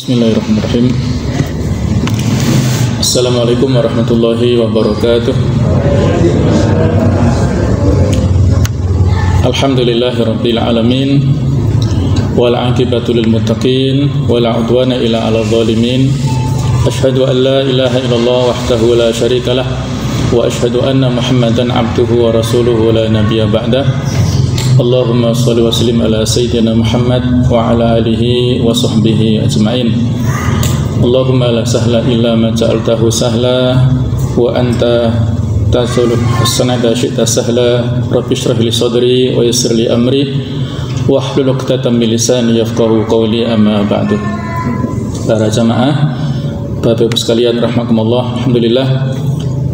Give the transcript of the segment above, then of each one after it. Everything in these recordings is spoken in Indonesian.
Bismillahirrahmanirrahim. Assalamualaikum warahmatullahi wabarakatuh. Alhamdulillahirabbil alamin wal 'aqibatu lil muttaqin wala 'udwana illa 'alal zalimin. Asyhadu an la ilaha illallah wahdahu la syarika lah wa asyhadu anna Muhammadan 'abduhu wa rasuluhu la nabiyya ba'dah. Allahumma shalli wa sallim ala sayyidina Muhammad wa ala alihi wa sahbihi ajma'in. Allahumma la sahla illa ma ja'altahu sahla wa anta taj'alul hasana idza syi'ta sahla. Rabbi shrah li sadri wa yassir li amri wahlul 'uqdatam min lisani yafqahu qawli, amma ba'du. Para jamaah, Bapak Ibu sekalian rahimakumullah, alhamdulillah,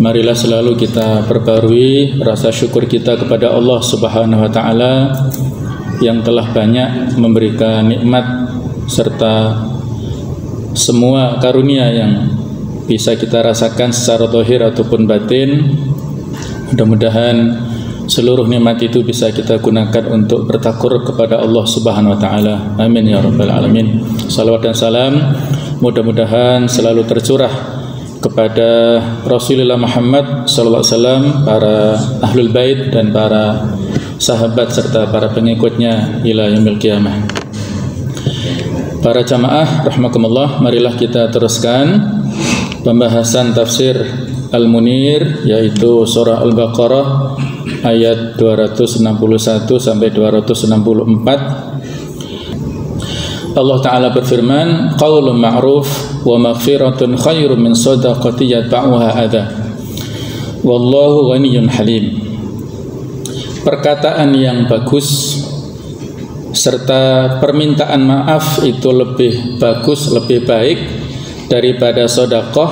marilah selalu kita perbarui rasa syukur kita kepada Allah Subhanahu wa taala yang telah banyak memberikan nikmat serta semua karunia yang bisa kita rasakan secara zahir ataupun batin. Mudah-mudahan seluruh nikmat itu bisa kita gunakan untuk bertakur kepada Allah Subhanahu wa taala. Amin ya rabbal alamin. Salawat dan salam mudah-mudahan selalu tercurah kepada Rasulullah Muhammad sallallahu alaihi wasallam, para ahlul bait dan para sahabat serta para pengikutnya ila yaumil qiyamah. Para jamaah rahimakumullah, marilah kita teruskan pembahasan tafsir Al-Munir, yaitu surah Al-Baqarah ayat 261 sampai 264. Allah Ta'ala berfirman, qaulun ma'ruf wa maghfiratun khairun min shadaqati yatba'uha adha wallahu ghaniyyun halim. Perkataan yang bagus serta permintaan maaf itu lebih bagus, lebih baik daripada sedekah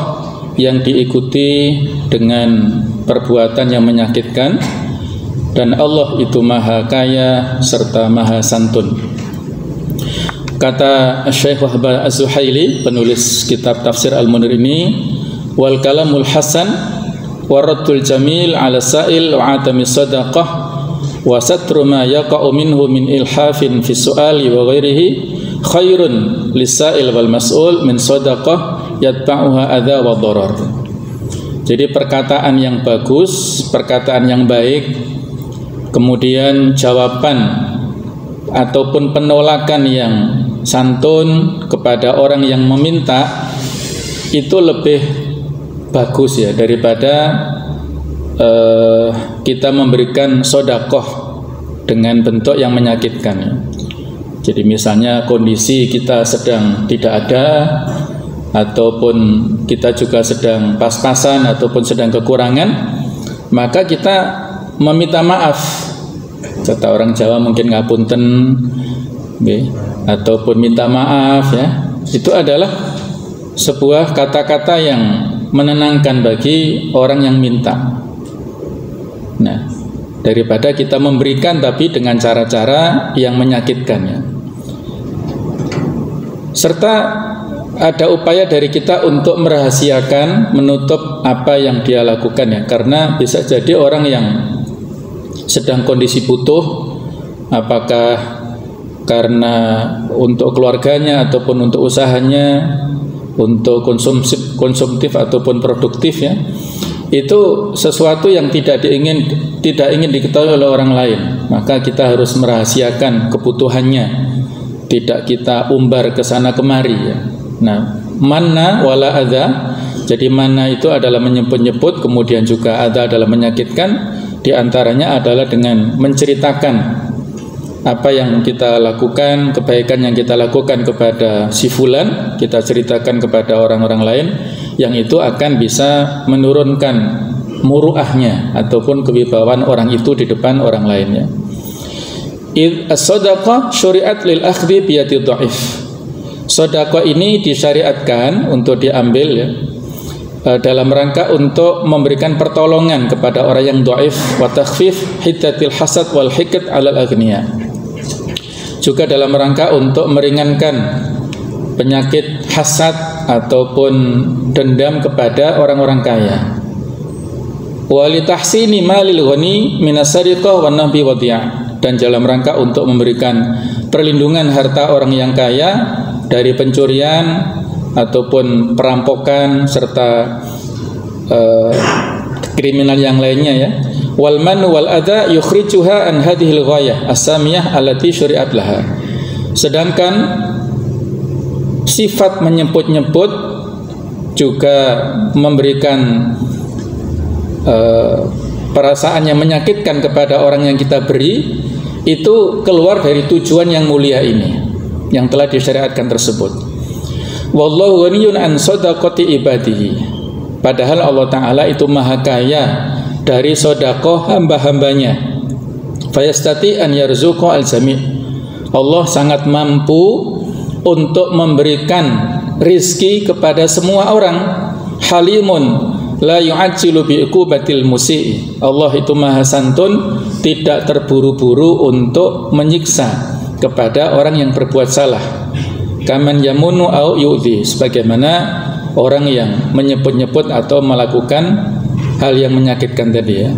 yang diikuti dengan perbuatan yang menyakitkan, dan Allah itu maha kaya serta maha santun. Kata Syekh Wahab Az-Zuhaili, penulis kitab tafsir Al-Munir ini, wal kalamul hasan wa raddul jamil ala sa'il wa atami sadaqah wa satru ma yaqa'u minhu min ilhafin fi su'ali wa ghairihi khairun lisa'il wal mas'ul min sadaqah yatba'uha adha wa dharar. Jadi perkataan yang bagus, perkataan yang baik, kemudian jawaban ataupun penolakan yang santun kepada orang yang meminta itu lebih bagus ya daripada kita memberikan sedekah dengan bentuk yang menyakitkan ya. Jadi misalnya kondisi kita sedang tidak ada, ataupun kita juga sedang pas-pasan ataupun sedang kekurangan, maka kita meminta maaf. Kata orang Jawa mungkin ngapunten, ataupun minta maaf ya. Itu adalah sebuah kata-kata yang menenangkan bagi orang yang minta. Nah, daripada kita memberikan tapi dengan cara-cara yang menyakitkan ya. Serta ada upaya dari kita untuk merahasiakan, menutup apa yang dia lakukan ya. Karena bisa jadi orang yang sedang kondisi butuh, apakah karena untuk keluarganya ataupun untuk usahanya, untuk konsumtif ataupun produktif ya, itu sesuatu yang tidak ingin diketahui oleh orang lain. Maka kita harus merahasiakan kebutuhannya, tidak kita umbar ke sana kemari ya. Nah, manna wala adza. Jadi manna itu adalah menyebut-nyebut, kemudian juga adza adalah menyakitkan. Di antaranya adalah dengan menceritakan apa yang kita lakukan, kebaikan yang kita lakukan kepada si fulan, kita ceritakan kepada orang-orang lain, yang itu akan bisa menurunkan muruahnya ataupun kewibawaan orang itu di depan orang lainnya. As-sadaqah syuri'at lil akhdhi bi yadi dhaif. Sedekah ini disyariatkan untuk diambil ya, dalam rangka untuk memberikan pertolongan kepada orang yang dhaif, wa takhfif hiddatil hasad wal hiqd 'alal aghniya. Juga dalam rangka untuk meringankan penyakit hasad ataupun dendam kepada orang-orang kaya. Wa li tahsini malil ghani minas sariqah wan nahbi wadi'ah. Dan dalam rangka untuk memberikan perlindungan harta orang yang kaya dari pencurian ataupun perampokan serta kriminal yang lainnya ya. Wal man wal adza yukhrijuha an hadhil ghayah as-samiyah allati syuri'at laha. Sedangkan sifat menyebut-nyebut juga memberikan perasaan yang menyakitkan kepada orang yang kita beri, itu keluar dari tujuan yang mulia ini yang telah disyariatkan tersebut. Wallahu ghaniyun an shadaqati ibadihi. Padahal Allah Ta'ala itu maha kaya dari sedekah hamba-hambanya. Fayastati an yarzuqa al-jami'. Allah sangat mampu untuk memberikan rizki kepada semua orang. Halimun la yu'ajjilu bi'uqubatil musii. Allah itu maha santun, tidak terburu-buru untuk menyiksa kepada orang yang berbuat salah. Kaman yamunu au yu'dhi, sebagaimana orang yang menyebut-nyebut atau melakukan hal yang menyakitkan tadi ya.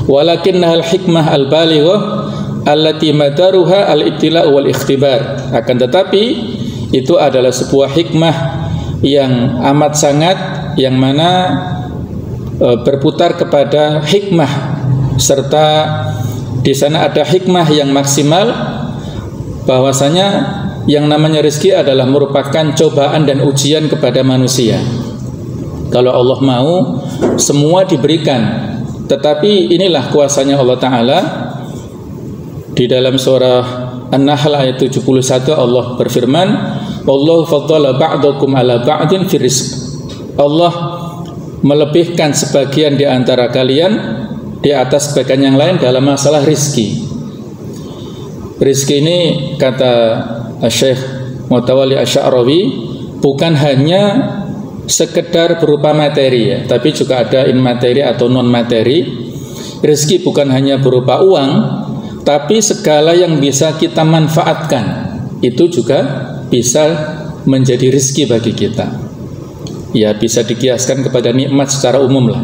Walakinnahal hikmah al-balighah allati madaruha al-ibtila' wal ikhtibar. Akan tetapi itu adalah sebuah hikmah yang amat sangat, yang mana berputar kepada hikmah, serta di sana ada hikmah yang maksimal, bahwasanya yang namanya rezeki adalah merupakan cobaan dan ujian kepada manusia. Kalau Allah mau, semua diberikan. Tetapi inilah kuasanya Allah Ta'ala. Di dalam surah An-Nahl ayat 71 Allah berfirman, Wallahu faddala ba'dakum ala ba'din fi rizq. Allah melebihkan sebagian di antara kalian di atas sebagian yang lain dalam masalah rizki. Rizki ini, kata Syekh Mutawalli Asy'arawi, bukan hanya sekedar berupa materi ya, tapi juga ada immateri atau non materi. Rezeki bukan hanya berupa uang, tapi segala yang bisa kita manfaatkan itu juga bisa menjadi rezeki bagi kita. Ya, bisa dikiaskan kepada nikmat secara umum lah.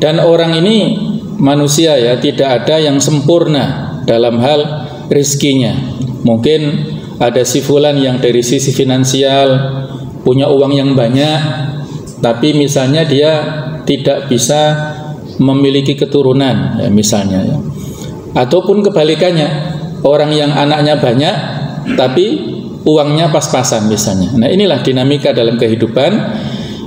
Dan orang ini manusia ya, tidak ada yang sempurna dalam hal rezekinya. Mungkin ada si fulan yang dari sisi finansial punya uang yang banyak, tapi misalnya dia tidak bisa memiliki keturunan ya, misalnya ya. Ataupun kebalikannya, orang yang anaknya banyak tapi uangnya pas-pasan misalnya. Nah, inilah dinamika dalam kehidupan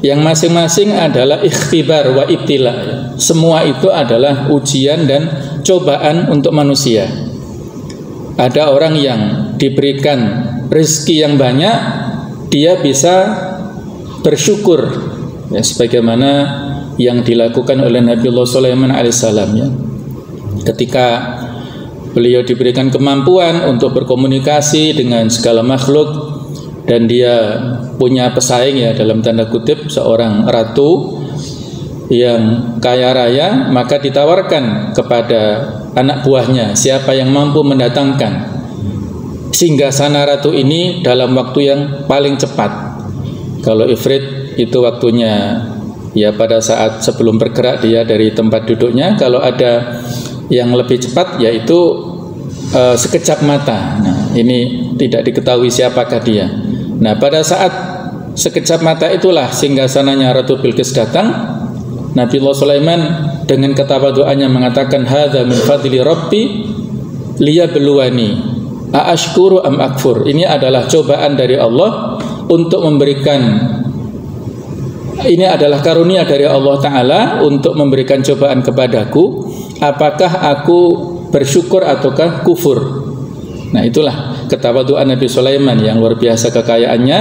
yang masing-masing adalah ikhtibar wa ibtila ya. Semua itu adalah ujian dan cobaan untuk manusia. Ada orang yang diberikan rezeki yang banyak, dia bisa bersyukur ya, sebagaimana yang dilakukan oleh Nabiullah Sulaiman alaihissalam ya. Ketika beliau diberikan kemampuan untuk berkomunikasi dengan segala makhluk, dan dia punya pesaing ya, dalam tanda kutip, seorang ratu yang kaya raya, maka ditawarkan kepada anak buahnya, siapa yang mampu mendatangkan singgasana ratu ini dalam waktu yang paling cepat. Kalau Ifrit itu waktunya ya pada saat sebelum bergerak dia dari tempat duduknya. Kalau ada yang lebih cepat yaitu sekejap mata. Nah, ini tidak diketahui siapakah dia. Nah, pada saat sekejap mata itulah singgasananya Ratu Bilqis datang. Nabiullah Sulaiman dengan ketawaduannya mengatakan, hadza min fadli rabbi liyabluwani aashkuru am akfur. Ini adalah cobaan dari Allah untuk memberikan, ini adalah karunia dari Allah Ta'ala untuk memberikan cobaan kepadaku, apakah aku bersyukur ataukah kufur. Nah, itulah ketawaduan Nabi Sulaiman yang luar biasa kekayaannya,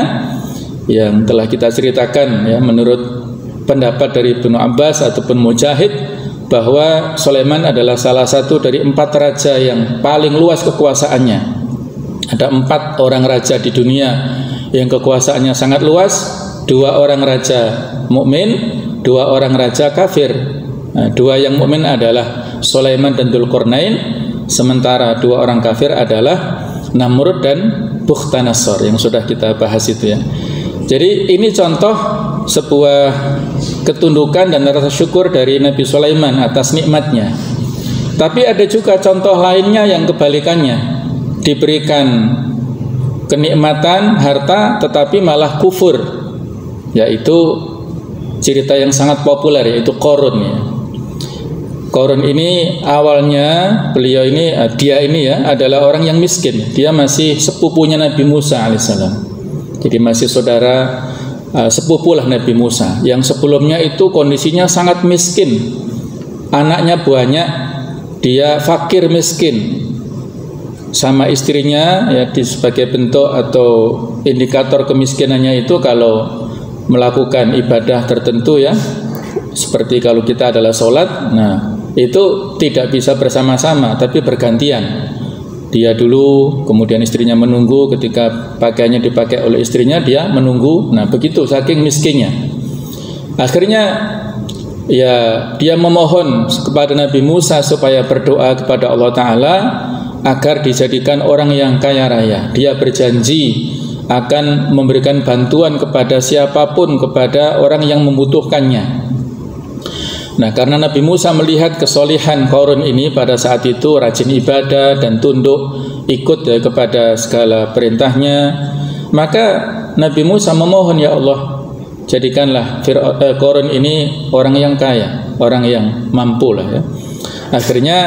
yang telah kita ceritakan ya, menurut pendapat dari Ibnu Abbas ataupun Mujahid, bahwa Sulaiman adalah salah satu dari 4 raja yang paling luas kekuasaannya. Ada 4 orang raja di dunia yang kekuasaannya sangat luas, 2 orang raja mukmin, 2 orang raja kafir. Nah, 2 yang mukmin adalah Sulaiman dan Dzulqarnain, sementara 2 orang kafir adalah Namrud dan Bukhtanasor yang sudah kita bahas itu ya. Jadi ini contoh sebuah ketundukan dan rasa syukur dari Nabi Sulaiman atas nikmatnya. Tapi ada juga contoh lainnya yang kebalikannya, diberikan kenikmatan harta tetapi malah kufur, yaitu cerita yang sangat populer, yaitu Qarun ya. Qarun ini awalnya dia ini adalah orang yang miskin. Dia masih sepupunya Nabi Musa alaihissalam. Jadi masih saudara sepupulah Nabi Musa. Yang sebelumnya itu kondisinya sangat miskin. Anaknya banyak, dia fakir miskin. Sama istrinya ya, sebagai bentuk atau indikator kemiskinannya itu kalau melakukan ibadah tertentu ya, seperti kalau kita adalah sholat, nah itu tidak bisa bersama-sama tapi bergantian. Dia dulu, kemudian istrinya menunggu, ketika pakaiannya dipakai oleh istrinya dia menunggu. Nah begitu saking miskinnya. Akhirnya ya dia memohon kepada Nabi Musa supaya berdoa kepada Allah Ta'ala agar dijadikan orang yang kaya raya. Dia berjanji akan memberikan bantuan kepada siapapun, kepada orang yang membutuhkannya. Nah, karena Nabi Musa melihat kesolihan Qarun ini pada saat itu rajin ibadah dan tunduk ikut ya kepada segala perintahnya, maka Nabi Musa memohon, ya Allah, jadikanlah Qarun ini orang yang kaya, orang yang mampu lah ya. Akhirnya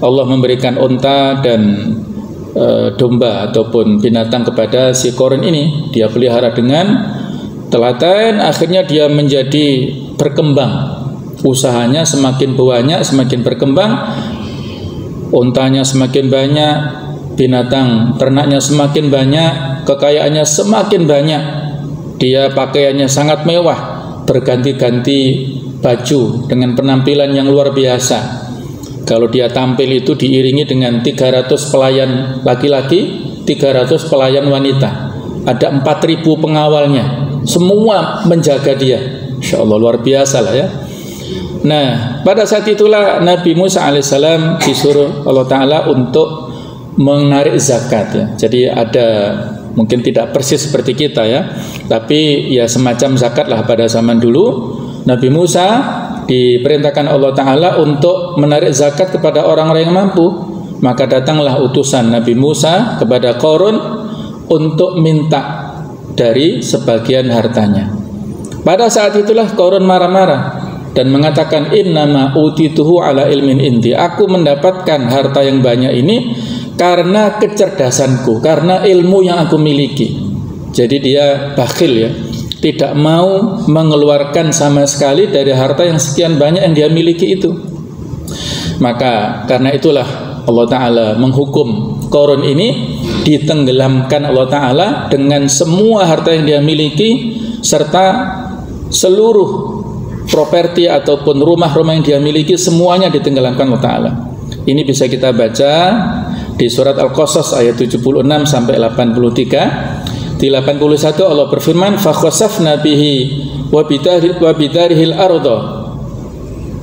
Allah memberikan unta dan domba ataupun binatang kepada si Qarun ini. Dia pelihara dengan telaten, akhirnya dia menjadi berkembang. Usahanya semakin banyak, semakin berkembang, untanya semakin banyak, binatang ternaknya semakin banyak, kekayaannya semakin banyak. Dia pakaiannya sangat mewah, berganti-ganti baju dengan penampilan yang luar biasa. Kalau dia tampil itu diiringi dengan 300 pelayan laki-laki, 300 pelayan wanita. Ada 4.000 pengawalnya, semua menjaga dia. Insya Allah luar biasa lah ya. Nah, pada saat itulah Nabi Musa alaihissalam disuruh Allah Ta'ala untuk menarik zakat ya. Jadi ada, mungkin tidak persis seperti kita ya, tapi ya semacam zakat lah pada zaman dulu. Nabi Musa diperintahkan Allah Ta'ala untuk menarik zakat kepada orang-orang yang mampu. Maka datanglah utusan Nabi Musa kepada Qarun untuk minta dari sebagian hartanya. Pada saat itulah Qarun marah-marah dan mengatakan, innama utituhu ala ilmin indi, aku mendapatkan harta yang banyak ini karena kecerdasanku, karena ilmu yang aku miliki. Jadi dia bakhil ya, tidak mau mengeluarkan sama sekali dari harta yang sekian banyak yang dia miliki itu. Maka karena itulah Allah Ta'ala menghukum Qarun ini ditenggelamkan Allah Ta'ala dengan semua harta yang dia miliki serta seluruh properti ataupun rumah-rumah yang dia miliki, semuanya ditenggelamkan Allah Ta'ala. Ini bisa kita baca di surat Al-Qasas ayat 76 sampai 83. Di 81 Allah berfirman, fakhasafna bihi wa bidarihil arda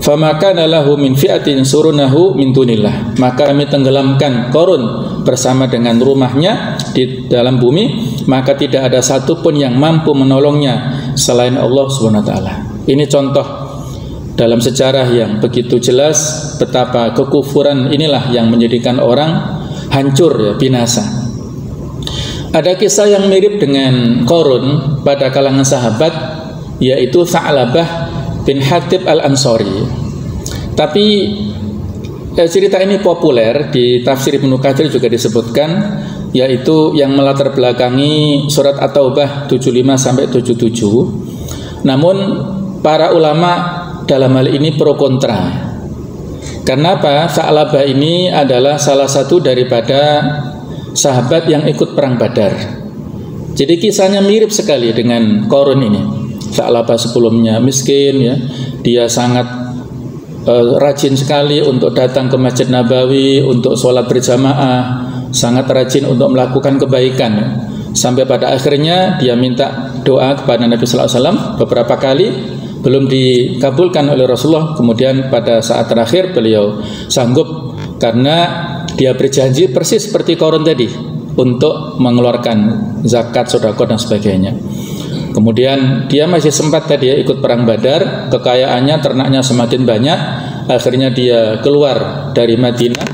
fama kana lahu min fi'atin surunahu min dunillah. Maka kami tenggelamkan Qarun bersama dengan rumahnya di dalam bumi, maka tidak ada satupun yang mampu menolongnya selain Allah Subhanahu wa Ta'ala. Ini contoh dalam sejarah yang begitu jelas betapa kekufuran inilah yang menjadikan orang hancur ya, binasa. Ada kisah yang mirip dengan Qarun pada kalangan sahabat, yaitu Tha'labah bin Hatib al-Ansari. Tapi cerita ini populer, di tafsir Ibnu Katsir juga disebutkan, yaitu yang melatar belakangi surat At-Taubah 75 sampai 77. Namun para ulama dalam hal ini pro kontra. Kenapa? Tha'labah ini adalah salah satu daripada sahabat yang ikut perang Badar. Jadi kisahnya mirip sekali dengan Qarun ini. Tha'labah sebelumnya miskin ya, dia sangat rajin sekali untuk datang ke Masjid Nabawi untuk sholat berjamaah, sangat rajin untuk melakukan kebaikan ya. Sampai pada akhirnya dia minta doa kepada Nabi Sallallahu Alaihi Wasallam beberapa kali, belum dikabulkan oleh Rasulullah. Kemudian pada saat terakhir beliau sanggup karena dia berjanji persis seperti Qarun tadi untuk mengeluarkan zakat, sedekah dan sebagainya. Kemudian dia masih sempat tadi ya ikut perang Badar, kekayaannya, ternaknya semakin banyak. Akhirnya dia keluar dari Madinah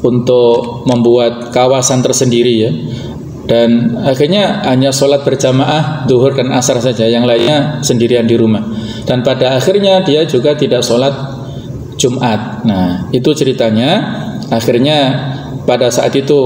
untuk membuat kawasan tersendiri ya. Dan akhirnya hanya sholat berjamaah zuhur dan asar saja, yang lainnya sendirian di rumah. Dan pada akhirnya dia juga tidak sholat Jumat. Nah, itu ceritanya. Akhirnya pada saat itu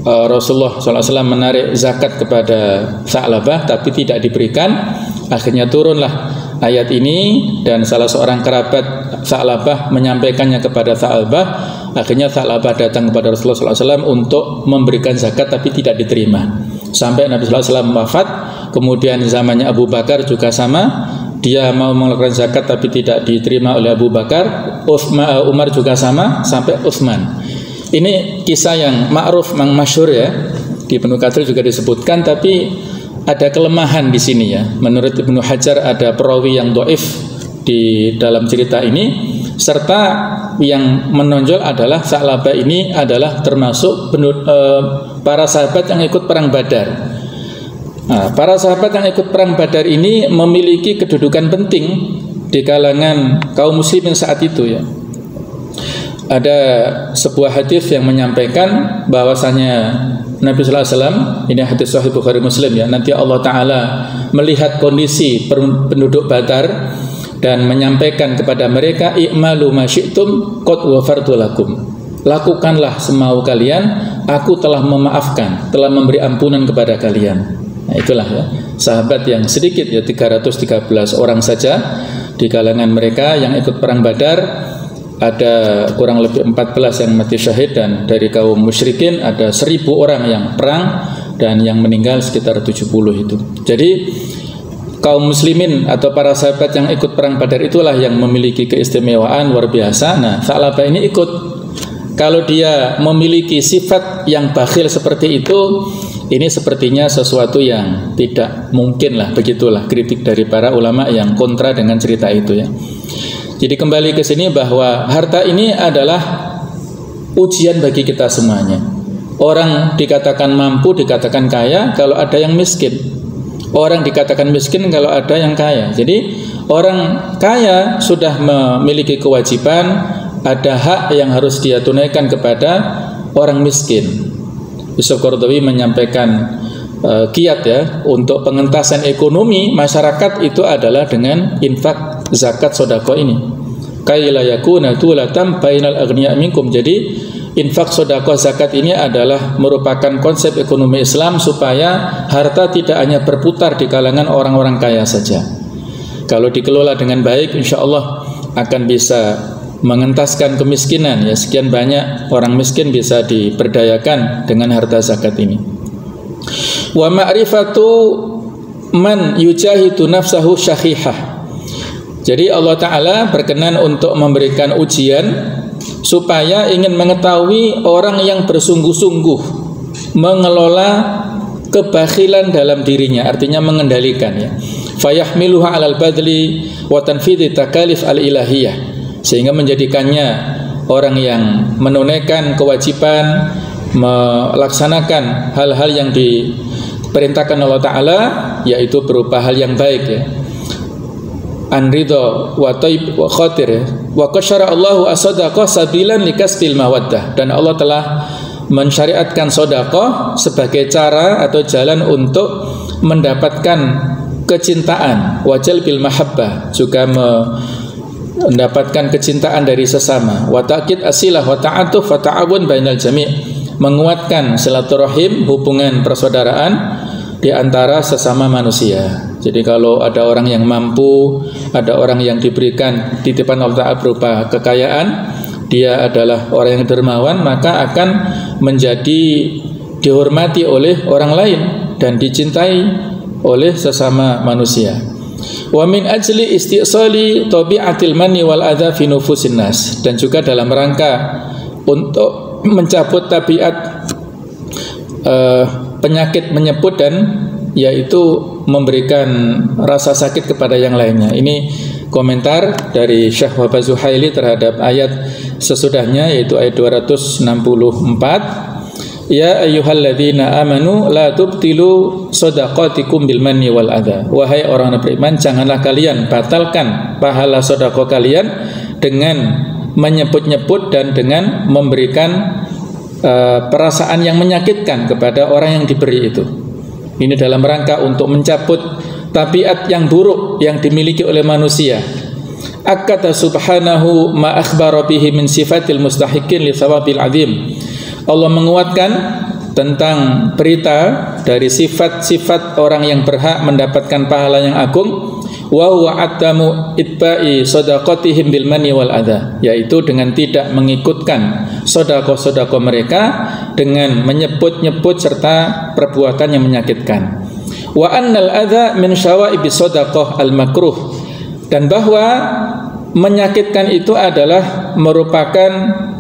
Rasulullah SAW menarik zakat kepada Sa'labah, tapi tidak diberikan. Akhirnya turunlah ayat ini, dan salah seorang kerabat Sa'labah menyampaikannya kepada Sa'labah. Akhirnya Sa'labah datang kepada Rasulullah SAW untuk memberikan zakat, tapi tidak diterima. Sampai Nabi SAW wafat. Kemudian zamannya Abu Bakar juga sama, dia mau mengeluarkan zakat tapi tidak diterima oleh Abu Bakar. Umar juga sama, sampai Utsman. Ini kisah yang ma'ruf, yang masyhur ya, di Ibnu Katsir juga disebutkan, tapi ada kelemahan di sini ya. Menurut Ibnu Hajar ada perawi yang dhaif di dalam cerita ini, serta yang menonjol adalah Sa'labah ini adalah termasuk para sahabat yang ikut perang Badar. Nah, para sahabat yang ikut perang Badar ini memiliki kedudukan penting di kalangan kaum muslimin saat itu ya. Ada sebuah hadis yang menyampaikan bahwasanya Nabi sallallahu alaihi wasallam, ini hadis sahih Bukhari Muslim ya, nanti Allah taala melihat kondisi penduduk Badar dan menyampaikan kepada mereka, i'malu ma syi'tum qad ghafartu lakum. Lakukanlah semau kalian, aku telah memaafkan, telah memberi ampunan kepada kalian. Nah, itulah ya, sahabat yang sedikit ya, 313 orang saja di kalangan mereka yang ikut perang Badar. Ada kurang lebih 14 yang mati syahid, dan dari kaum musyrikin ada 1000 orang yang perang, dan yang meninggal sekitar 70 itu. Jadi kaum muslimin atau para sahabat yang ikut perang Badar itulah yang memiliki keistimewaan luar biasa. Nah, Sa'labah ini ikut. Kalau dia memiliki sifat yang bakhil seperti itu, ini sepertinya sesuatu yang tidak mungkin lah, begitulah kritik dari para ulama yang kontra dengan cerita itu ya. Jadi kembali ke sini bahwa harta ini adalah ujian bagi kita semuanya. Orang dikatakan mampu, dikatakan kaya kalau ada yang miskin. Orang dikatakan miskin kalau ada yang kaya. Jadi orang kaya sudah memiliki kewajiban, ada hak yang harus dia tunaikan kepada orang miskin. Yusuf Qaradawi menyampaikan kiat ya, untuk pengentasan ekonomi masyarakat itu adalah dengan infak zakat sedekah ini. Kaila yakuna tulatan bainal aghniya minkum. Jadi infak sedekah zakat ini adalah merupakan konsep ekonomi Islam supaya harta tidak hanya berputar di kalangan orang-orang kaya saja. Kalau dikelola dengan baik, insya Allah akan bisa mengentaskan kemiskinan ya. Sekian banyak orang miskin bisa diberdayakan dengan harta zakat ini. Wa ma'rifatu man yujahidu nafsahu syahihah. Jadi Allah Ta'ala berkenan untuk memberikan ujian supaya ingin mengetahui orang yang bersungguh-sungguh mengelola kebakhilan dalam dirinya, artinya mengendalikan ya. Fayahmiluha 'alal badli wa tanfidhi takalif al-ilahiyah, sehingga menjadikannya orang yang menunaikan kewajiban, melaksanakan hal-hal yang diperintahkan Allah Ta'ala, yaitu berupa hal yang baik ya. Anridho wa taib wa khatir ya. Wa qasyara Allahu as-sadaqah sabilan likasbil mawaddah, dan Allah telah mensyariatkan sedekah sebagai cara atau jalan untuk mendapatkan kecintaan, wajal bil mahabbah, juga mendapatkan kecintaan dari sesama. Wa ta'kid asilah wa ta'atuf wa ta'awun bainal jami', menguatkan silaturahim, hubungan persaudaraan di antara sesama manusia. Jadi kalau ada orang yang mampu, ada orang yang diberikan titipan Allah Ta'ala berupa kekayaan, dia adalah orang yang dermawan, maka akan menjadi dihormati oleh orang lain dan dicintai oleh sesama manusia. Wa min ajli istisali tabi'atil manni wal adza fi nufusin nas, dan juga dalam rangka untuk mencabut tabiat penyakit menyebut, dan yaitu memberikan rasa sakit kepada yang lainnya. Ini komentar dari Syekh Wahbah Zuhaili terhadap ayat sesudahnya, yaitu ayat 264. Ya ayyuhalladzina amanu la tubtilu shadaqatikum bil manni wal adza. Wahai orang beriman, janganlah kalian batalkan pahala sedekah kalian dengan menyebut-nyebut dan dengan memberikan perasaan yang menyakitkan kepada orang yang diberi itu. Ini dalam rangka untuk mencabut tabiat yang buruk yang dimiliki oleh manusia. Akkata subhanahu ma akhbara bihi min sifatil mustahiqin li thawabil azim. Allah menguatkan tentang berita dari sifat-sifat orang yang berhak mendapatkan pahala yang agung. Wa huwa atamu itba'i sadaqatihim bil manni wal adha, yaitu dengan tidak mengikutkan sedekah-sedekah mereka dengan menyebut-nyebut serta perbuatan yang menyakitkan. Wa annal adha min syawaibi sadaqah al makruh, dan bahwa menyakitkan itu adalah merupakan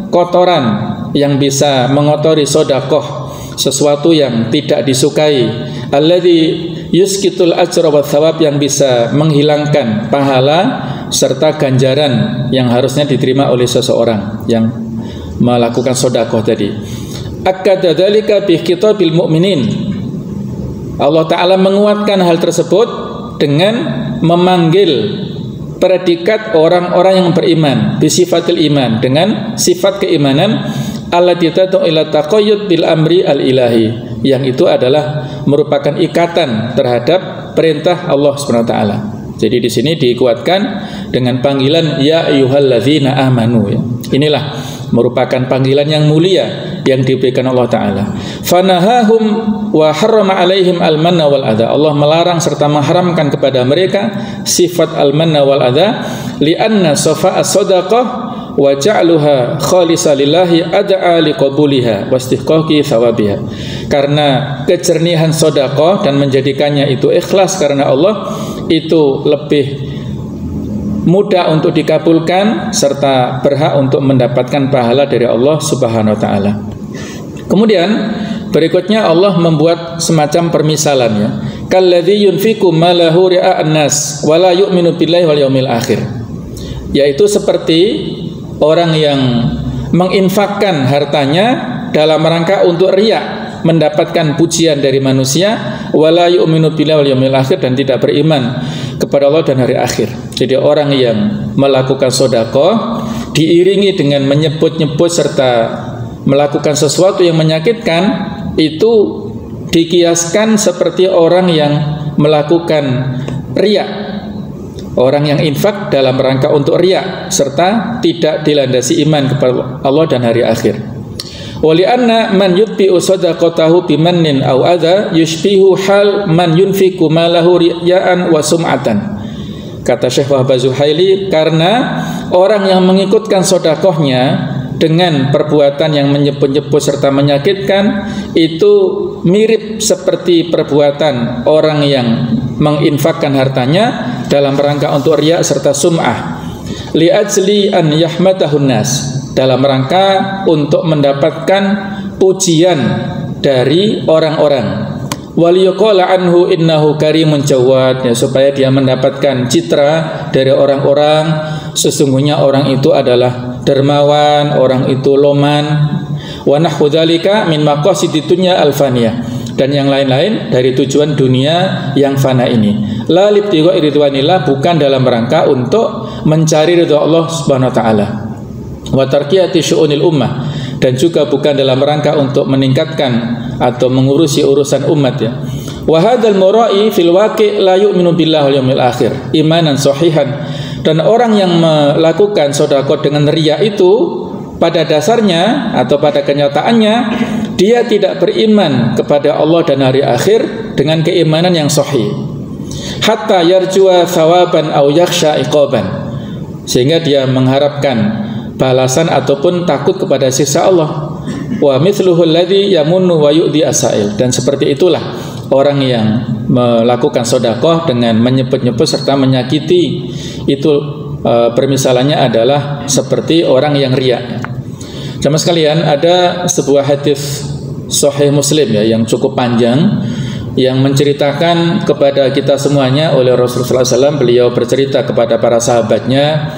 kotoran yang bisa mengotori sedekah, sesuatu yang tidak disukai. Alladzi yuskitul ajra wa thawab, yang bisa menghilangkan pahala serta ganjaran yang harusnya diterima oleh seseorang yang melakukan sedekah tadi. Akkada dzalika bi khitabil mu'minin. Allah Ta'ala menguatkan hal tersebut dengan memanggil predikat orang-orang yang beriman, bisifatil iman, dengan sifat keimanan, allati tad'u ila taqayyud bil amri al-ilahi, yang itu adalah merupakan ikatan terhadap perintah Allah Subhanahu wa taala. Jadi di sini dikuatkan dengan panggilan ya ayyuhalladzina amanu, ya. Inilah merupakan panggilan yang mulia yang diberikan Allah Ta'ala. Fanahahum wa harrama alaihim al-manna wal adha. Allah melarang serta mengharamkan kepada mereka sifat al-manna wal adha, li'anna safa'a sadaqah wa ja'luha khalisa lillahi ad'a liqabuliha wa istihqaqi thawabiha. Karena kejernihan sedekah dan menjadikannya itu ikhlas karena Allah itu lebih mudah untuk dikabulkan serta berhak untuk mendapatkan pahala dari Allah Subhanahu wa taala. Kemudian berikutnya Allah membuat semacam permisalan, ya. Kalladzi yunfiqu malahu ria'an nas wa la yu'minu billahi wal yaumil akhir. Yaitu seperti orang yang menginfakkan hartanya dalam rangka untuk riya, mendapatkan pujian dari manusia, wala yu'minu billahi wal yaumil akhir, dan tidak beriman kepada Allah dan hari akhir. Jadi orang yang melakukan sedekah diiringi dengan menyebut-nyebut serta melakukan sesuatu yang menyakitkan, itu dikiaskan seperti orang yang melakukan riya, orang yang infak dalam rangka untuk riya serta tidak dilandasi iman kepada Allah dan hari akhir. Wali anna man yutbi'u sadaqatahu bimannin aw adza yushbihu hal man yunfiqu malahu riya'an wa sum'atan. Kata Syekh Wahbah Zuhaili, karena orang yang mengikutkan sedekahnya dengan perbuatan yang menyebut-nyebut serta menyakitkan, itu mirip seperti perbuatan orang yang menginfakkan hartanya dalam rangka untuk riya serta sum'ah, li'ajli an yahmadahun nas, dalam rangka untuk mendapatkan pujian dari orang-orang, waliyaqala anhu innahu karimun jawad, ya, supaya dia mendapatkan citra dari orang-orang, sesungguhnya orang itu adalah dermawan, orang itu loman, wa nahwu dzalika min maqasidid dunya al-faniyah, dan yang lain-lain dari tujuan dunia yang fana ini. La libtigha ridwanillah, bukan dalam rangka untuk mencari ridha Allah Subhanahu wa taala. Wa tarqiyati syu'unil ummah, dan juga bukan dalam rangka untuk meningkatkan atau mengurusi urusan umat, ya. Wa hadzal mura'i fil waqi' la yu'minu billahi wal yaumil akhir imanan sahihan, dan orang yang melakukan sedekah dengan riya itu pada dasarnya atau pada kenyataannya dia tidak beriman kepada Allah dan hari akhir dengan keimanan yang sahih, hatta yarjua thawaban aw yakhsha iqaban, sehingga dia mengharapkan balasan ataupun takut kepada siksa Allah. Wa mithluhu alladhi yamunnu wa yu'di asail, dan seperti itulah orang yang melakukan sedekah dengan menyebut-nyebut serta menyakiti, itu permisalannya adalah seperti orang yang riya. Jamaah sekalian, ada sebuah hadis sahih Muslim, ya, yang cukup panjang yang menceritakan kepada kita semuanya oleh Rasulullah SAW. Beliau bercerita kepada para sahabatnya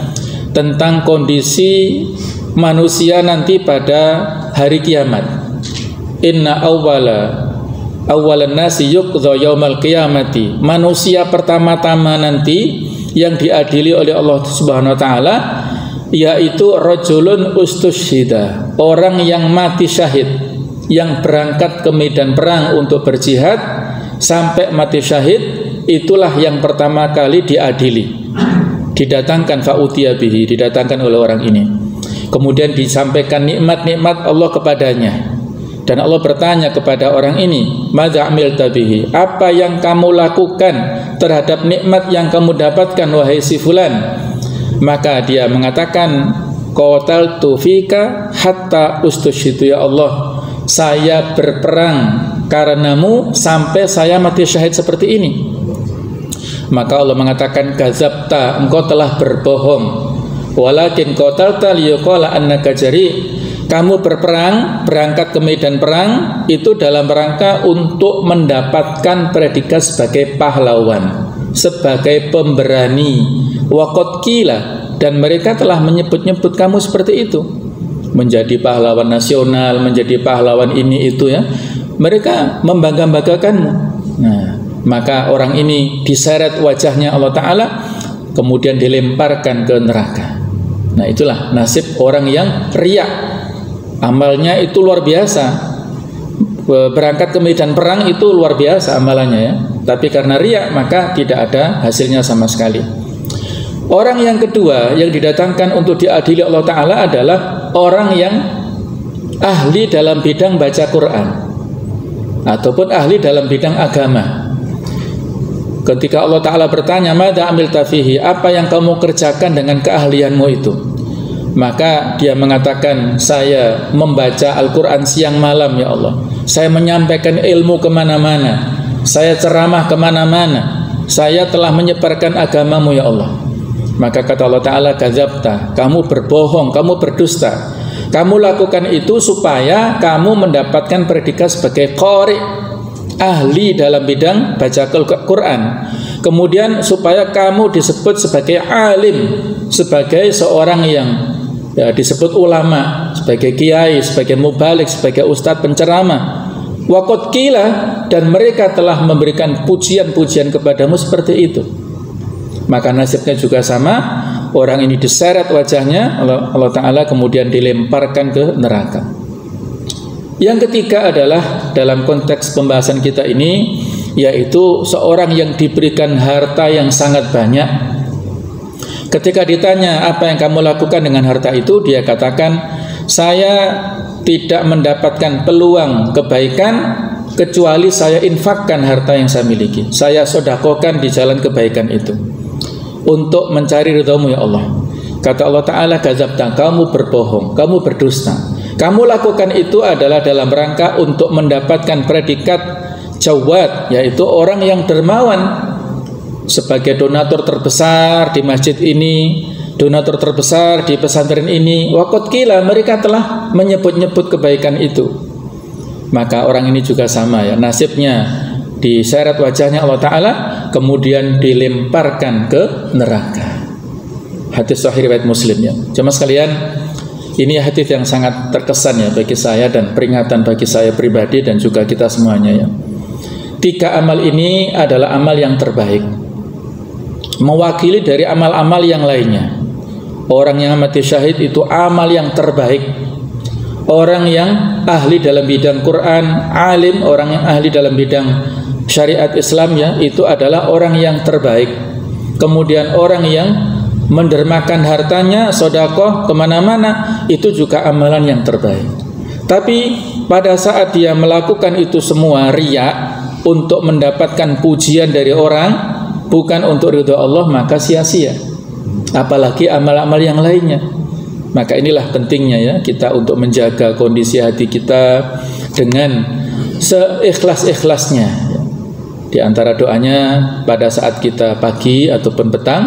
tentang kondisi manusia nanti pada hari kiamat. Inna awalan nasi yuqdha yaumal qiyamati, manusia pertama-tama nanti yang diadili oleh Allah Subhanahu wa taala yaitu rajulun ustusyhida, orang yang mati syahid, yang berangkat ke medan perang untuk berjihad sampai mati syahid, itulah yang pertama kali diadili, didatangkan fa'utiya bihi, didatangkan oleh orang ini. Kemudian disampaikan nikmat-nikmat Allah kepadanya, dan Allah bertanya kepada orang ini, madza amilta bihi, apa yang kamu lakukan terhadap nikmat yang kamu dapatkan wahai si fulan? Maka dia mengatakan, qataltu fika hatta ustusyhidu, ya Allah, saya berperang karenamu sampai saya mati syahid seperti ini. Maka Allah mengatakan, kadzabta, engkau telah berbohong, walakin qatalta liyuqala annaka jari, kamu berperang, berangkat ke medan perang itu dalam rangka untuk mendapatkan predikat sebagai pahlawan, sebagai pemberani. Waqad qila, dan mereka telah menyebut-nyebut kamu seperti itu, menjadi pahlawan nasional, menjadi pahlawan ini itu ya. Mereka membangga-banggakanmu. Nah, maka orang ini diseret wajahnya Allah Ta'ala, kemudian dilemparkan ke neraka. Nah, itulah nasib orang yang riya. Amalnya itu luar biasa, berangkat ke medan perang itu luar biasa amalannya ya, tapi karena riya maka tidak ada hasilnya sama sekali. Orang yang kedua yang didatangkan untuk diadili Allah Ta'ala adalah orang yang ahli dalam bidang baca Quran ataupun ahli dalam bidang agama. Ketika Allah Ta'ala bertanya, madza amilta fihi, apa yang kamu kerjakan dengan keahlianmu itu? Maka dia mengatakan, saya membaca Al-Quran siang malam ya Allah, saya menyampaikan ilmu kemana-mana, saya ceramah kemana-mana, saya telah menyebarkan agamamu ya Allah. Maka kata Allah Ta'ala, kadzabta, kamu berbohong, kamu berdusta. Kamu lakukan itu supaya kamu mendapatkan predikat sebagai qari, ahli dalam bidang baca Quran. Kemudian supaya kamu disebut sebagai alim, sebagai seorang yang ya, disebut ulama, sebagai kiai, sebagai mubalik, sebagai ustadz penceramah. Waqad qila, dan mereka telah memberikan pujian-pujian kepadamu seperti itu. Maka nasibnya juga sama, orang ini diseret wajahnya Allah Ta'ala, kemudian dilemparkan ke neraka. Yang ketiga adalah dalam konteks pembahasan kita ini, yaitu seorang yang diberikan harta yang sangat banyak. Ketika ditanya apa yang kamu lakukan dengan harta itu, dia katakan, saya tidak mendapatkan peluang kebaikan kecuali saya infakkan harta yang saya miliki, saya sedekahkan di jalan kebaikan itu untuk mencari ridhamu ya Allah. Kata Allah Ta'ala, kadzabta, kamu berbohong, kamu berdusta. Kamu lakukan itu adalah dalam rangka untuk mendapatkan predikat jawad, yaitu orang yang dermawan, sebagai donatur terbesar di masjid ini, donatur terbesar di pesantren ini. Waqad qila, mereka telah menyebut-nyebut kebaikan itu. Maka orang ini juga sama ya, nasibnya diseret wajahnya Allah Ta'ala, kemudian dilemparkan ke neraka. Hadis sahih riwayat Muslim ya. Jemaah sekalian, ini hadis yang sangat terkesan ya bagi saya dan peringatan bagi saya pribadi dan juga kita semuanya ya. 3 amal ini adalah amal yang terbaik, mewakili dari amal-amal yang lainnya. Orang yang mati syahid itu amal yang terbaik. Orang yang ahli dalam bidang Quran, alim, orang yang ahli dalam bidang syariat Islam ya, itu adalah orang yang terbaik. Kemudian orang yang mendermakan hartanya, sedekah kemana-mana, itu juga amalan yang terbaik. Tapi pada saat dia melakukan itu semua riya, untuk mendapatkan pujian dari orang, bukan untuk ridha Allah, maka sia-sia. Apalagi amal-amal yang lainnya. Maka inilah pentingnya ya kita untuk menjaga kondisi hati kita dengan seikhlas-ikhlasnya. Di antara doanya pada saat kita pagi ataupun petang,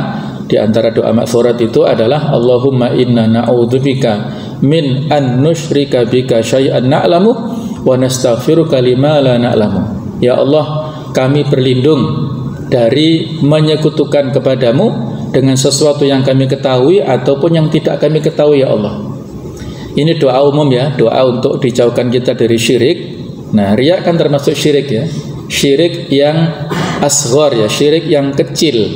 di antara doa maghfurat itu adalah Allahumma inna na'udzubika min an nusyrika bika syai'an na'lamu wa nastaghfiruka lima la na'lamu. Ya Allah, kami berlindung dari menyekutukan kepadamu dengan sesuatu yang kami ketahui ataupun yang tidak kami ketahui ya Allah. Ini doa umum ya, doa untuk dijauhkan kita dari syirik. Nah, riya kan termasuk syirik ya. Syirik yang asghar ya, syirik yang kecil.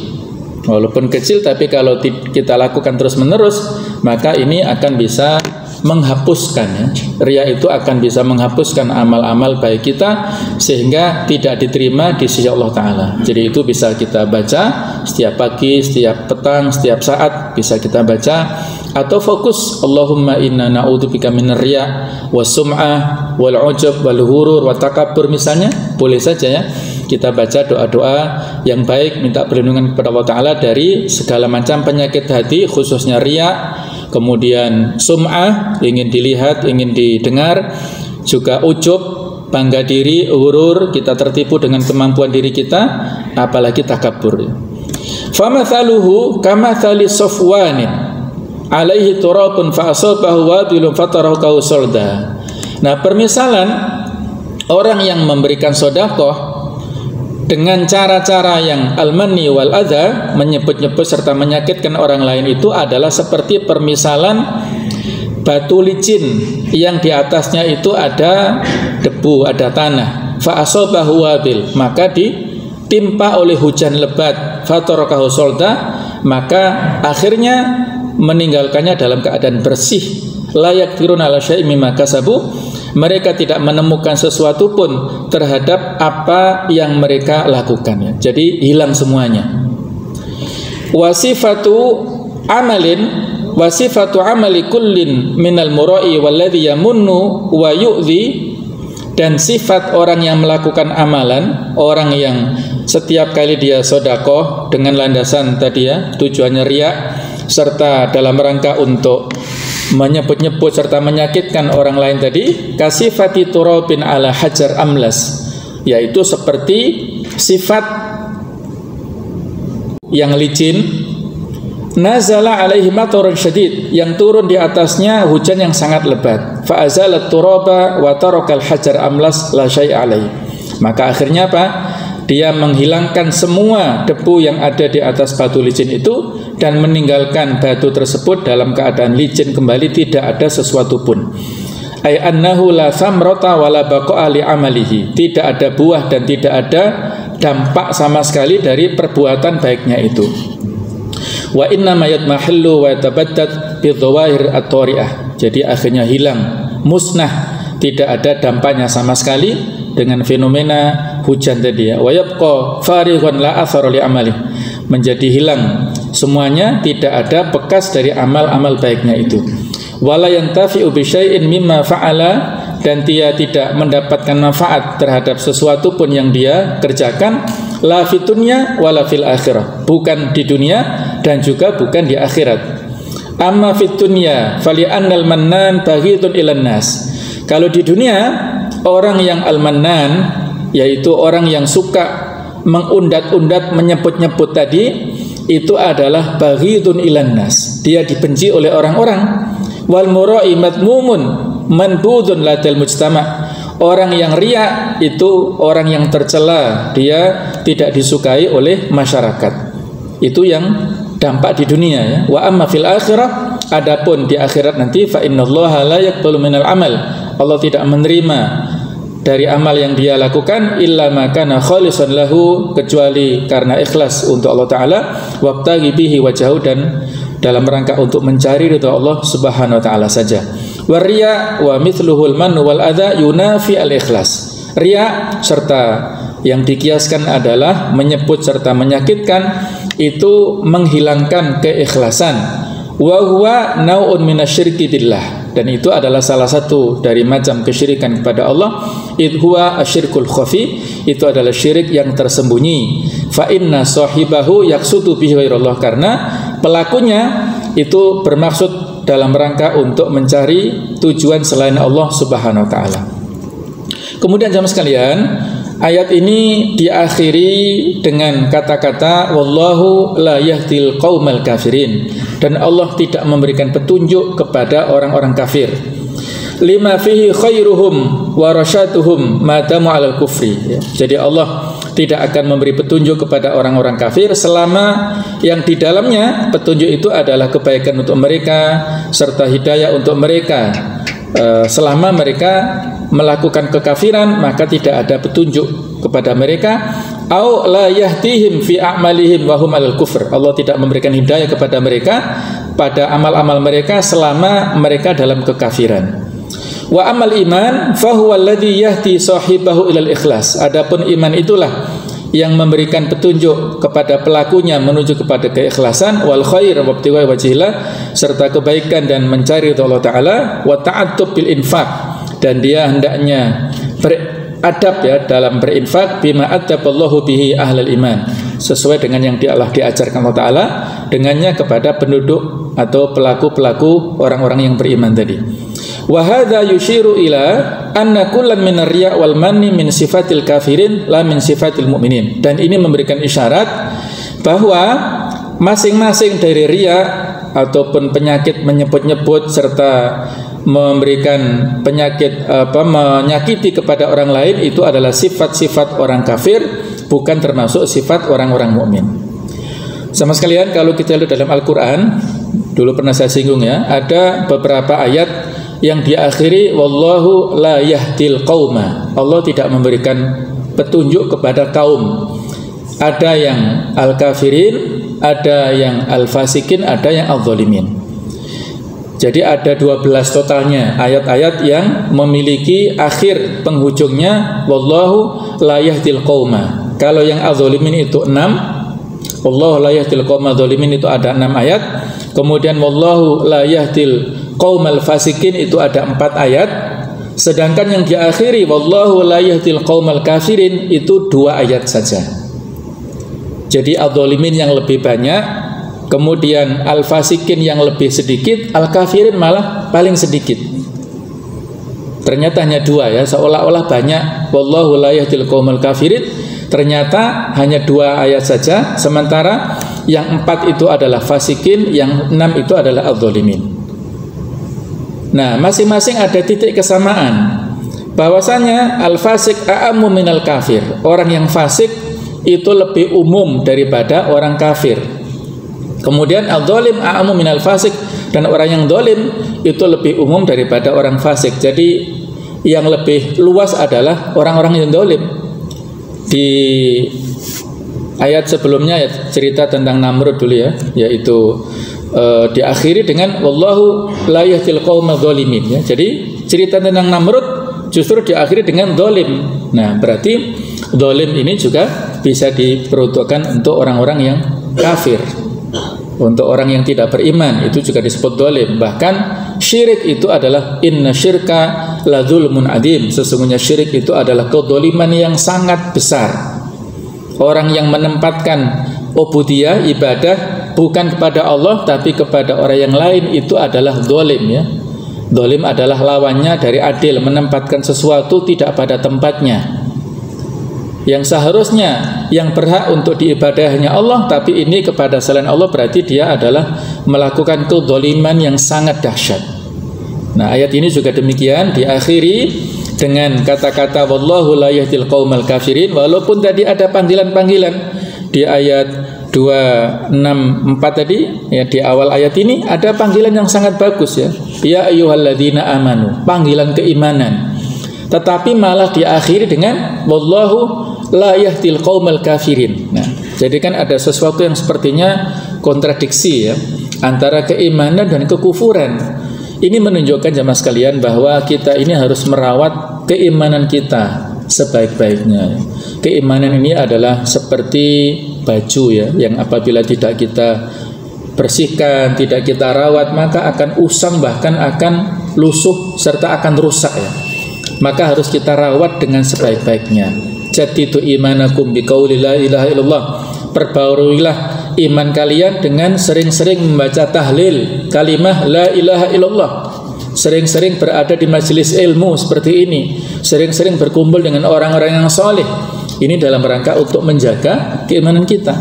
Walaupun kecil, tapi kalau kita lakukan terus-menerus, maka ini akan bisa menghapuskan, ya. Riya itu akan bisa menghapuskan amal-amal baik kita sehingga tidak diterima di sisi Allah Ta'ala. Jadi itu bisa kita baca setiap pagi, setiap petang, setiap saat bisa kita baca. Atau fokus Allahumma inna na'udzubika minar riya was-sum'ah wal-'ujub wal-ghurur wa takabbur, misalnya boleh saja, ya. Kita baca doa-doa yang baik, minta perlindungan kepada Allah Ta'ala dari segala macam penyakit hati, khususnya riya, kemudian sum'ah, ingin dilihat, ingin didengar, juga ujub, bangga diri, ghurur, kita tertipu dengan kemampuan diri kita, apalagi takabbur. Famathaluhu kamathali safwanin alaihi turabun fa asabahu wabilun fatarahu kausolda. Nah, permisalan orang yang memberikan sedekah dengan cara-cara yang al-manni wal adza, menyebut-nyebut serta menyakitkan orang lain, itu adalah seperti permisalan batu licin yang di atasnya itu ada debu, ada tanah. Fa asabahu wabil, maka ditimpa oleh hujan lebat, fatarakahu solda, maka akhirnya meninggalkannya dalam keadaan bersih. Layak tirun ala syai'in mimma kasabu, mereka tidak menemukan sesuatu pun terhadap apa yang mereka lakukan, ya. Jadi hilang semuanya. Wasifatu amali kullin minal mura'i walladhi yamunnu wa yu'dhi, dan sifat orang yang melakukan amalan, orang yang setiap kali dia sedekah dengan landasan tadi, ya, tujuannya riya serta dalam rangka untuk menyebut-nyebut serta menyakitkan orang lain tadi, kasifati turabin ala hajar amlas, yaitu seperti sifat yang licin, nazala alaihi matarun syadid, yang turun di atasnya hujan yang sangat lebat, fa azalat turaba wa tarakal hajar amlas la syai'a alaihi, maka akhirnya apa? Dia menghilangkan semua debu yang ada di atas batu licin itu dan meninggalkan batu tersebut dalam keadaan licin kembali, tidak ada sesuatu pun. Ay annahu la thamrata wala baqa'a li amalihi, tidak ada buah dan tidak ada dampak sama sekali dari perbuatan baiknya itu. Wa inna ma yatmahillu wa yatabaddad bi dhawahir at-tari'ah, jadi akhirnya hilang, musnah, tidak ada dampaknya sama sekali dengan fenomena hujan tadi, ya. Wa yabqa farighan la athara li amali, menjadi hilang semuanya, tidak ada bekas dari amal-amal baiknya itu. Wala yantafi'u bi syai'in mimma fa'ala, dan dia tidak mendapatkan manfaat terhadap sesuatu pun yang dia kerjakan, la fid dunya wala fil akhirah, bukan di dunia dan juga bukan di akhirat. Amma fid dunya fali annal mannan baghidun ilan nas, kalau di dunia orang yang al-mannan, yaitu orang yang suka mengundat-undat, menyebut-nyebut tadi, itu adalah baghidun ilan nas, dia dibenci oleh orang-orang. Wal mura'i madmumun manbudun ladal mujtama, orang yang riya itu orang yang tercela, dia tidak disukai oleh masyarakat. Itu yang dampak di dunia, ya. Wa amma fil akhirah, adapun di akhirat nanti, fa innallaha la yaqbalu minal amal, Allah tidak menerima dari amal yang dia lakukan illa ma kana khalisan lahu, kecuali karena ikhlas untuk Allah Ta'ala, wabtaghi bihi wajhahu, dan dalam rangka untuk mencari ridha Allah Subhanahu wa Ta'ala saja. Wariya wa mithluhul man wal adza yunafi al ikhlas, riya serta yang dikiaskan adalah menyebut serta menyakitkan, itu menghilangkan keikhlasan. Wa huwa nau'un minasyirki billah, dan itu adalah salah satu dari macam kesyirikan kepada Allah. Huwa asyirkul khafi, itu adalah syirik yang tersembunyi. Fa inna sahibahu yaqsudu bihi ghairallah, karena pelakunya itu bermaksud dalam rangka untuk mencari tujuan selain Allah Subhanahu wa Ta'ala. Kemudian jamaah sekalian, ayat ini diakhiri dengan kata-kata wallahu la yahdil qaumal kafirin, dan Allah tidak memberikan petunjuk kepada orang-orang kafir. Lima fihi khairuhum wa rasyatuhum madamu alal kufri, ya. Jadi Allah tidak akan memberi petunjuk kepada orang-orang kafir selama yang di dalamnya petunjuk itu adalah kebaikan untuk mereka serta hidayah untuk mereka. Selama mereka melakukan kekafiran, maka tidak ada petunjuk kepada mereka. au la yahtihim fi a'malihim wa hum 'alal kufr. Allah tidak memberikan hidayah kepada mereka pada amal-amal mereka selama mereka dalam kekafiran. Wa amal iman fa huwa alladhi yahdi sahibahu ilal ikhlas. Adapun iman itulah yang memberikan petunjuk kepada pelakunya menuju kepada keikhlasan, wal khair wa ibtigha wajhillah, serta kebaikan dan mencari ridha Allah taala, wa ta'attub bil infaq, dan dia hendaknya beradab ya dalam berinfak, bima adaballahu bihi ahlal iman, sesuai dengan yang Allah diajarkan Allah taala dengannya kepada penduduk atau pelaku-pelaku orang-orang yang beriman tadi. Wa hadza yushiru ila anna kullan minar riya wal manni min sifatil kafirin la min sifatil mu'minin. Dan ini memberikan isyarat bahwa masing-masing dari riya ataupun penyakit menyebut-nyebut serta memberikan penyakit menyakiti kepada orang lain itu adalah sifat-sifat orang kafir, bukan termasuk sifat orang-orang mukmin. Sama sekalian, kalau kita lihat dalam Al-Qur'an, dulu pernah saya singgung ya, ada beberapa ayat yang diakhiri wallahu la yahdil qauma. Allah tidak memberikan petunjuk kepada kaum. Ada yang al-kafirin, ada yang al-fasikin, ada yang al-zalimin. Jadi ada 12 totalnya ayat-ayat yang memiliki akhir penghujungnya wallahu la yahdil qauma. Kalau yang al-zalimin itu 6, wallahu la yahdil qauma zalimin itu ada 6 ayat. Kemudian wallahu la yahdil qaumal fasikin itu ada 4 ayat. Sedangkan yang diakhiri wallahu la yahdil qaumal kafirin itu 2 ayat saja. Jadi al-zalimin yang lebih banyak, kemudian al-fasikin yang lebih sedikit, al-kafirin malah paling sedikit. Ternyata hanya 2 ya, seolah-olah banyak wallahu la yahdil qaumal kafirin, ternyata hanya 2 ayat saja, sementara yang 4 itu adalah fasikin, yang 6 itu adalah al-zalimin. Nah, masing-masing ada titik kesamaan. Bahwasanya al-fasik a'ammu minal kafir. Orang yang fasik itu lebih umum daripada orang kafir. Kemudian al-zalim a'ammu minal fasik, dan orang yang zalim itu lebih umum daripada orang fasik. Jadi yang lebih luas adalah orang-orang yang zalim. Di ayat sebelumnya ya, cerita tentang Namrud dulu ya, yaitu diakhiri dengan wallahu la yahdil qaumal zalimin ya. Jadi cerita tentang Namrud justru diakhiri dengan zalim. Nah, berarti zalim ini juga bisa diperuntukkan untuk orang-orang yang kafir. Untuk orang yang tidak beriman itu juga disebut zalim. Bahkan syirik itu adalah inna syirka la dzulmun adzim. Sesungguhnya syirik itu adalah kezaliman yang sangat besar. Orang yang menempatkan ubudiyah, ibadah bukan kepada Allah tapi kepada orang yang lain itu adalah zalim ya. Zalim adalah lawannya dari adil, menempatkan sesuatu tidak pada tempatnya. Yang seharusnya yang berhak untuk diibadahi hanya Allah, tapi ini kepada selain Allah, berarti dia adalah melakukan kezaliman yang sangat dahsyat. Nah, ayat ini juga demikian diakhiri dengan kata-kata wallahu la yahdil qaumal kafirin, walaupun tadi ada panggilan-panggilan di ayat 264 tadi ya, di awal ayat ini ada panggilan yang sangat bagus ya. Ya ayyuhalladzina amanu, panggilan keimanan. Tetapi malah diakhiri dengan wallahu la yahdil qaumal kafirin. Nah, jadi kan ada sesuatu yang sepertinya kontradiksi ya antara keimanan dan kekufuran. Ini menunjukkan jemaah sekalian bahwa kita ini harus merawat keimanan kita sebaik-baiknya. Keimanan ini adalah seperti baju ya, yang apabila tidak kita bersihkan, tidak kita rawat, maka akan usang, bahkan akan lusuh serta akan rusak ya. Maka harus kita rawat dengan sebaik-baiknya. Jadidu imanakum biqauli la ilaha illallah. Perbaharuilah iman kalian dengan sering-sering membaca tahlil kalimah la ilaha illallah. Sering-sering berada di majelis ilmu seperti ini, sering-sering berkumpul dengan orang-orang yang soleh. Ini dalam rangka untuk menjaga keimanan kita.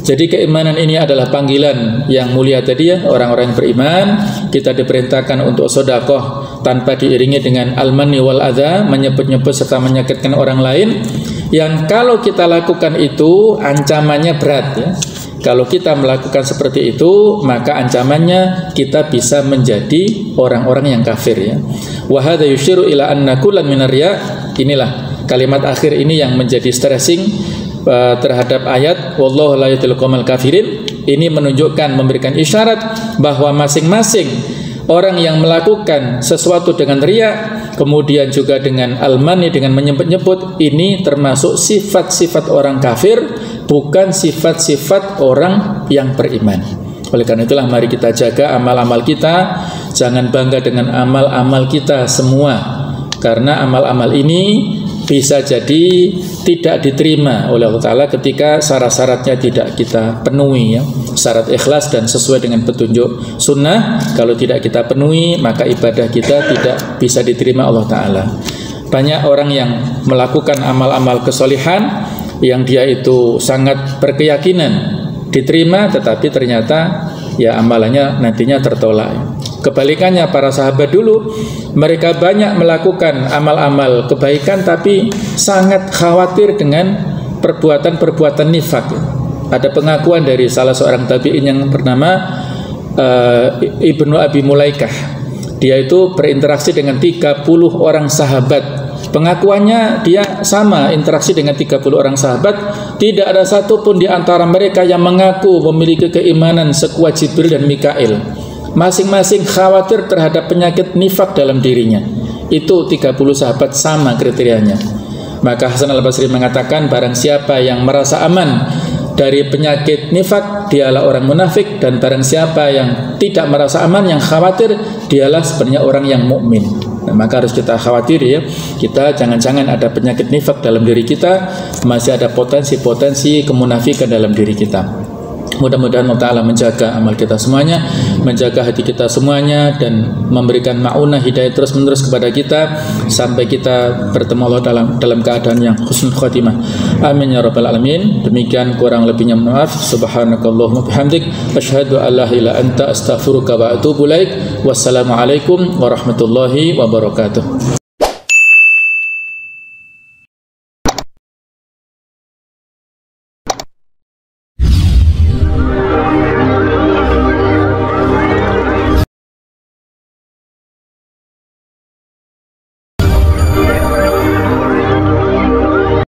Jadi keimanan ini adalah panggilan yang mulia tadi ya, orang-orang yang beriman. Kita diperintahkan untuk sedekah tanpa diiringi dengan al-manni wal adza, menyebut-nyebut serta menyakitkan orang lain, yang kalau kita lakukan itu ancamannya berat ya. Kalau kita melakukan seperti itu, maka ancamannya kita bisa menjadi orang-orang yang kafir ya. Wa hadza yushiru ila anna kullan minar riya. Inilah kalimat akhir ini yang menjadi stressing terhadap ayat wallahu la yahdil qaumal kafirin. Ini menunjukkan, memberikan isyarat bahwa masing-masing orang yang melakukan sesuatu dengan riya, kemudian juga dengan al-mani, dengan menyebut-nyebut, ini termasuk sifat-sifat orang kafir, bukan sifat-sifat orang yang beriman. Oleh karena itulah mari kita jaga amal-amal kita, jangan bangga dengan amal-amal kita semua, karena amal-amal ini bisa jadi tidak diterima oleh Allah Ta'ala ketika syarat-syaratnya tidak kita penuhi, ya. Syarat ikhlas dan sesuai dengan petunjuk sunnah, kalau tidak kita penuhi maka ibadah kita tidak bisa diterima Allah Ta'ala. Banyak orang yang melakukan amal-amal kesolihan yang dia itu sangat berkeyakinan diterima, tetapi ternyata ya amalannya nantinya tertolak. Kebalikannya para sahabat dulu, mereka banyak melakukan amal-amal kebaikan tapi sangat khawatir dengan perbuatan-perbuatan nifak. Ada pengakuan dari salah seorang tabi'in yang bernama Ibnu Abi Mulaikah. Dia itu berinteraksi dengan 30 orang sahabat. Pengakuannya dia sama interaksi dengan 30 orang sahabat. Tidak ada satupun di antara mereka yang mengaku memiliki keimanan sekuat Jibril dan Mikail. Masing-masing khawatir terhadap penyakit nifak dalam dirinya. Itu 30 sahabat sama kriterianya. Maka Hasan al-Basri mengatakan, barang siapa yang merasa aman dari penyakit nifak, dialah orang munafik. Dan barang siapa yang tidak merasa aman, yang khawatir, dialah sebenarnya orang yang mukmin. Nah, maka harus kita khawatir, ya, kita jangan-jangan ada penyakit nifak dalam diri kita, masih ada potensi-potensi kemunafikan dalam diri kita. Mudah-mudahan Allah Ta'ala menjaga amal kita semuanya, menjaga hati kita semuanya, dan memberikan ma'unah hidayah terus-menerus kepada kita sampai kita bertemu Allah dalam keadaan yang husnul khatimah. Amin ya rabbal alamin. Demikian, kurang lebihnya maaf. Subhanakallahumma bihamdik, asyhadu an la ilaha illa anta, astaghfiruka wa atubu ilaik. Wassalamualaikum warahmatullahi wabarakatuh.